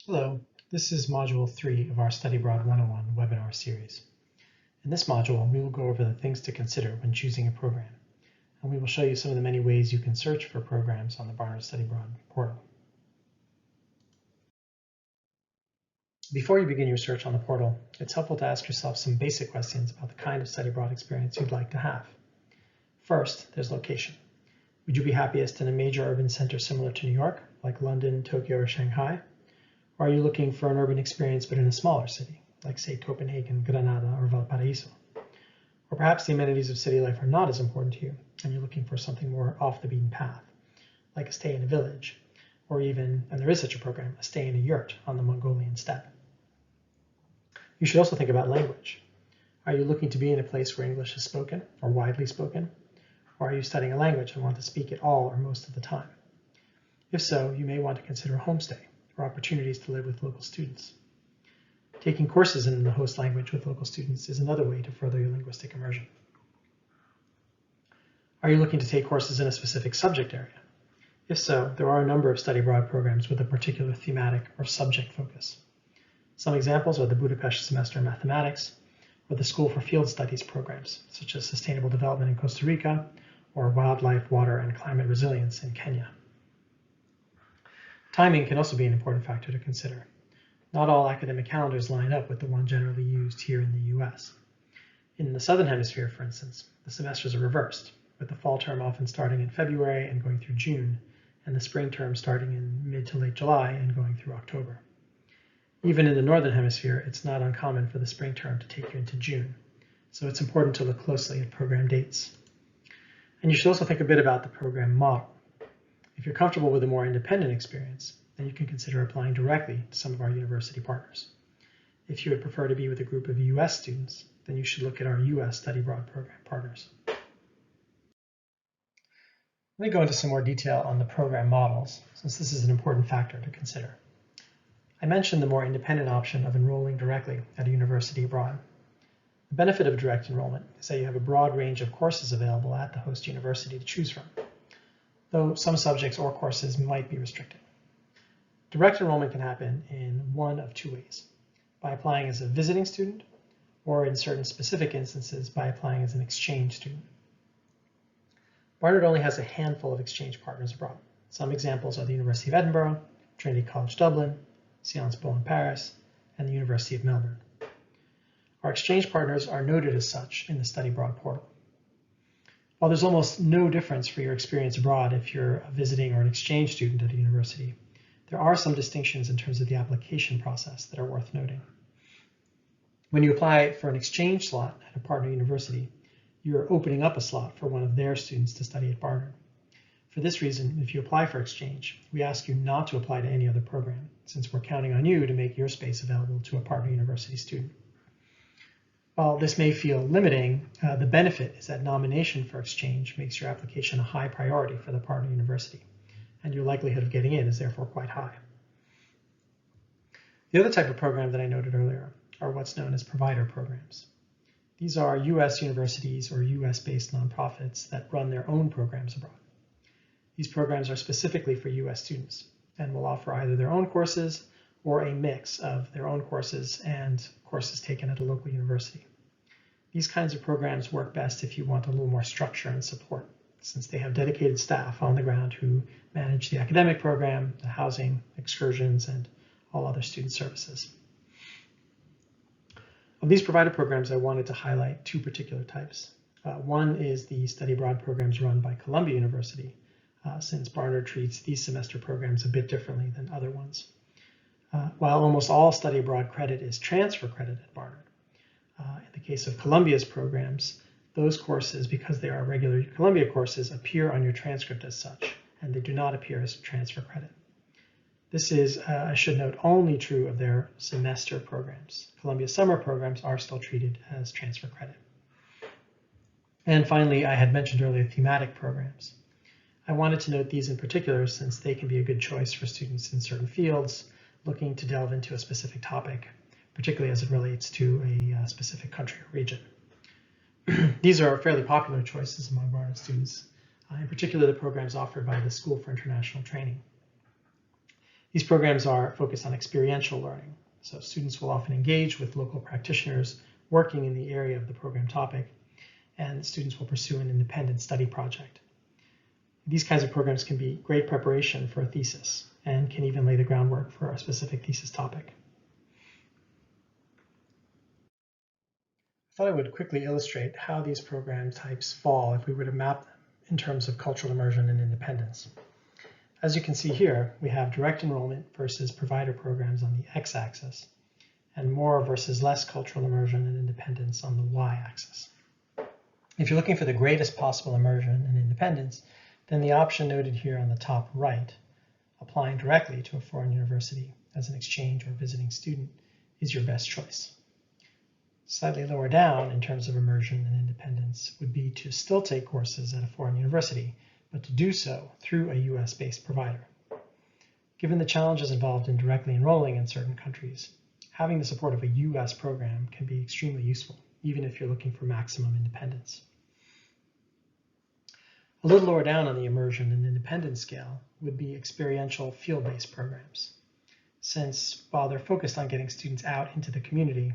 Hello, this is Module 3 of our Study Abroad 101 webinar series. In this module, we will go over the things to consider when choosing a program, and we will show you some of the many ways you can search for programs on the Barnard Study Abroad portal. Before you begin your search on the portal, it's helpful to ask yourself some basic questions about the kind of study abroad experience you'd like to have. First, there's location. Would you be happiest in a major urban center similar to New York, like London, Tokyo, or Shanghai? Or are you looking for an urban experience but in a smaller city, like say Copenhagen, Granada, or Valparaiso? Or perhaps the amenities of city life are not as important to you, and you're looking for something more off the beaten path, like a stay in a village, or even, and there is such a program, a stay in a yurt on the Mongolian steppe. You should also think about language. Are you looking to be in a place where English is spoken, or widely spoken? Or are you studying a language and want to speak it all or most of the time? If so, you may want to consider a homestay, or opportunities to live with local students. Taking courses in the host language with local students is another way to further your linguistic immersion. Are you looking to take courses in a specific subject area? If so, there are a number of study abroad programs with a particular thematic or subject focus. Some examples are the Budapest Semester in Mathematics, or the School for Field Studies programs, such as Sustainable Development in Costa Rica, or Wildlife, Water, and Climate Resilience in Kenya. Timing can also be an important factor to consider. Not all academic calendars line up with the one generally used here in the US. In the Southern Hemisphere, for instance, the semesters are reversed, with the fall term often starting in February and going through June, and the spring term starting in mid to late July and going through October. Even in the Northern Hemisphere, it's not uncommon for the spring term to take you into June, so it's important to look closely at program dates. And you should also think a bit about the program model. If you're comfortable with a more independent experience, then you can consider applying directly to some of our university partners. If you would prefer to be with a group of US students, then you should look at our US Study Abroad program partners. Let me go into some more detail on the program models, since this is an important factor to consider. I mentioned the more independent option of enrolling directly at a university abroad. The benefit of direct enrollment is that you have a broad range of courses available at the host university to choose from, though some subjects or courses might be restricted. Direct enrollment can happen in one of two ways: by applying as a visiting student, or in certain specific instances by applying as an exchange student. Barnard only has a handful of exchange partners abroad. Some examples are the University of Edinburgh, Trinity College Dublin, Sciences Po in Paris, and the University of Melbourne. Our exchange partners are noted as such in the Study Abroad portal. While there's almost no difference for your experience abroad if you're a visiting or an exchange student at a university, there are some distinctions in terms of the application process that are worth noting. When you apply for an exchange slot at a partner university, you're opening up a slot for one of their students to study at Barnard. For this reason, if you apply for exchange, we ask you not to apply to any other program, since we're counting on you to make your space available to a partner university student. While this may feel limiting, the benefit is that nomination for exchange makes your application a high priority for the partner university, and your likelihood of getting in is therefore quite high. The other type of program that I noted earlier are what's known as provider programs. These are US universities or US-based nonprofits that run their own programs abroad. These programs are specifically for US students and will offer either their own courses or a mix of their own courses and courses taken at a local university. These kinds of programs work best if you want a little more structure and support, since they have dedicated staff on the ground who manage the academic program, the housing, excursions, and all other student services. Of these provider programs, I wanted to highlight two particular types. One is the study abroad programs run by Columbia University, since Barnard treats these semester programs a bit differently than other ones. While almost all study abroad credit is transfer credit at Barnard, in the case of Columbia's programs, those courses, because they are regular Columbia courses, appear on your transcript as such, and they do not appear as transfer credit. This is, I should note, only true of their semester programs. Columbia summer programs are still treated as transfer credit. And finally, I had mentioned earlier thematic programs. I wanted to note these in particular since they can be a good choice for students in certain fields looking to delve into a specific topic, particularly as it relates to a specific country or region. These are fairly popular choices among Barnard students, in particular the programs offered by the School for International Training. These programs are focused on experiential learning, so students will often engage with local practitioners working in the area of the program topic, and students will pursue an independent study project. These kinds of programs can be great preparation for a thesis and can even lay the groundwork for a specific thesis topic. I thought I would quickly illustrate how these program types fall if we were to map them in terms of cultural immersion and independence. As you can see here, we have direct enrollment versus provider programs on the x-axis, and more versus less cultural immersion and independence on the y-axis. If you're looking for the greatest possible immersion and independence, then the option noted here on the top right, applying directly to a foreign university as an exchange or visiting student, is your best choice. Slightly lower down in terms of immersion and independence would be to still take courses at a foreign university, but to do so through a US-based provider. Given the challenges involved in directly enrolling in certain countries, having the support of a US program can be extremely useful, even if you're looking for maximum independence. A little lower down on the immersion and independence scale would be experiential field-based programs. Since while they're focused on getting students out into the community,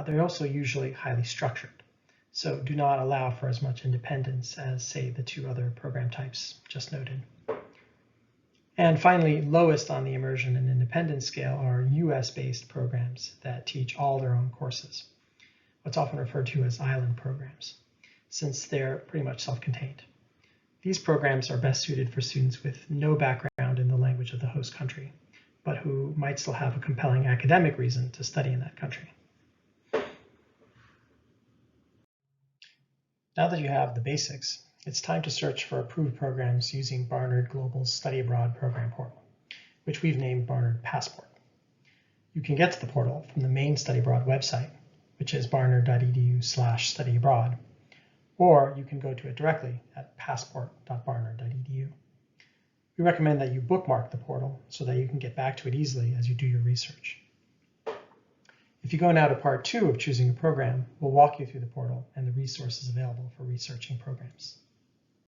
they're also usually highly structured, so do not allow for as much independence as, say, the two other program types just noted. And finally, lowest on the immersion and independence scale are US-based programs that teach all their own courses, what's often referred to as island programs, since they're pretty much self-contained. These programs are best suited for students with no background in the language of the host country, but who might still have a compelling academic reason to study in that country. Now that you have the basics, it's time to search for approved programs using Barnard Global's Study Abroad program portal, which we've named Barnard Passport. You can get to the portal from the main Study Abroad website, which is barnard.edu/studyabroad, or you can go to it directly at passport.barnard.edu. We recommend that you bookmark the portal so that you can get back to it easily as you do your research. If you go now to part 2 of choosing a program, we'll walk you through the portal and the resources available for researching programs.